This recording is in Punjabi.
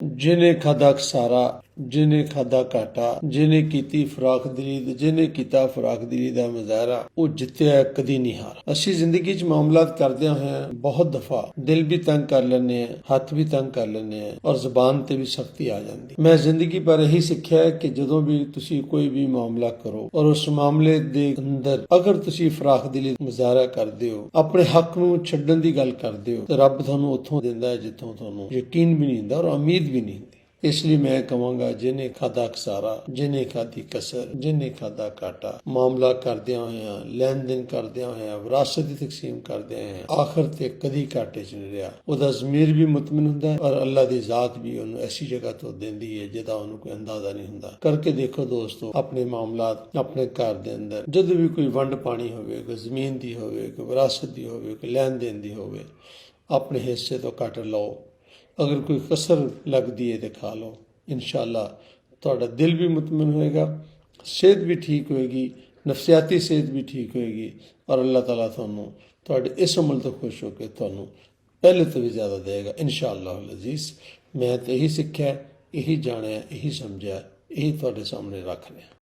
जिने खादा खसारा जिने खादा घाटा जिने कीती फराख दिली ते जिने कीता फराख दिली दा मुजाहरा ਉਹ ਜਿੱਤਿਆ ਕਦੀ ਨਹੀਂ ਹਾਰ। ਅਸੀਂ ਜ਼ਿੰਦਗੀ 'ਚ ਮਾਮਲਾਤ ਕਰਦਿਆਂ ਹੋਇਆਂ ਬਹੁਤ ਦਫਾ ਦਿਲ ਵੀ ਤੰਗ ਕਰ ਲੈਂਦੇ ਹਾਂ, ਹੱਥ ਵੀ ਤੰਗ ਕਰ ਲੈਂਦੇ ਹਾਂ ਔਰ ਜ਼ੁਬਾਨ ਤੇ ਵੀ ਸਖਤੀ ਆ ਜਾਂਦੀ। ਮੈਂ ਜ਼ਿੰਦਗੀ ਪਰ ਇਹੀ ਸਿੱਖਿਆ ਹੈ ਕਿ ਜਦੋਂ ਵੀ ਤੁਸੀਂ ਕੋਈ ਵੀ ਮਾਮਲਾ ਕਰੋ ਔਰ ਉਸ ਮਾਮਲੇ ਦੇ ਅੰਦਰ ਅਗਰ ਤੁਸੀਂ ਫਰਾਖ ਦਿਲੀ ਮੁਜ਼ਾਹਰਾ ਕਰਦੇ ਹੋ, ਆਪਣੇ ਹੱਕ ਨੂੰ ਛੱਡਣ ਦੀ ਗੱਲ ਕਰਦੇ ਹੋ, ਤਾਂ ਰੱਬ ਤੁਹਾਨੂੰ ਉੱਥੋਂ ਦਿੰਦਾ ਹੈ ਜਿੱਥੋਂ ਤੁਹਾਨੂੰ ਯਕੀਨ ਵੀ ਨਹੀਂ ਹੁੰਦਾ ਔਰ ਉਮੀਦ ਵੀ ਨਹੀਂ ਹੁੰਦੀ। ਇਸ ਲਈ ਮੈਂ ਕਹਾਂਗਾ ਜਿਨੇ ਖਾਦਾ ਖਸਾਰਾ ਜਿਨੇ ਖਾਦੀ ਕਸਰ ਜਿਨੇ ਖਾਦਾ ਘਾਟਾ, ਮਾਮਲਾ ਕਰਦਿਆਂ ਹੋਇਆਂ ਲੈਣ ਦੇਣ ਕਰਦਿਆਂ ਹੋਇਆਂ ਵਿਰਾਸਤ ਦੀ ਤਕਸੀਮ ਕਰਦਿਆਂ ਹੋਇਆਂ ਆਖਰ ਤੇ ਕਦੀ ਘਾਟੇ 'ਚ ਨਹੀਂ ਰਿਹਾ। ਉਹਦਾ ਜ਼ਮੀਰ ਵੀ ਮੁਤਮਿਨ ਹੁੰਦਾ ਔਰ ਅੱਲਾ ਦੀ ਜ਼ਾਤ ਵੀ ਉਹਨੂੰ ਐਸੀ ਜਗ੍ਹਾ ਤੋਂ ਦਿੰਦੀ ਹੈ ਜਿਹਦਾ ਉਹਨੂੰ ਕੋਈ ਅੰਦਾਜ਼ਾ ਨਹੀਂ ਹੁੰਦਾ। ਕਰਕੇ ਦੇਖੋ ਦੋਸਤੋ, ਆਪਣੇ ਮਾਮਲਾਤ ਆਪਣੇ ਘਰ ਦੇ ਅੰਦਰ ਜਦੋਂ ਵੀ ਕੋਈ ਵੰਡ ਪਾਣੀ ਹੋਵੇ, ਕੋਈ ਜ਼ਮੀਨ ਦੀ ਹੋਵੇ, ਕੋਈ ਵਿਰਾਸਤ ਦੀ ਹੋਵੇ, ਕੋਈ ਲੈਣ ਦੇਣ ਦੀ ਹੋਵੇ, ਆਪਣੇ ਹਿੱਸੇ ਤੋਂ ਕੱਟ ਲਓ। अगर कोई कसर लगती है तो खा लो, इंशाअल्लाह ਤੁਹਾਡਾ दिल भी मुतमिन होएगा, सेहत भी ठीक होएगी, नफसियाती सेहत भी ठीक होएगी और अल्लाह ताला ਤੁਹਾਨੂੰ ਤੁਹਾਡੇ ਇਸ ਅਮਲ ਤੋਂ ਖੁਸ਼ ਹੋ ਕੇ ਤੁਹਾਨੂੰ ਪਹਿਲੇ ਤੋਂ ਵੀ ਜ਼ਿਆਦਾ ਦੇਗਾ इंशाअल्लाह अज़ीज़। मैं तो यही सीखा, यही जानिया, यही समझा, यही ਤੁਹਾਡੇ सामने रख रहा।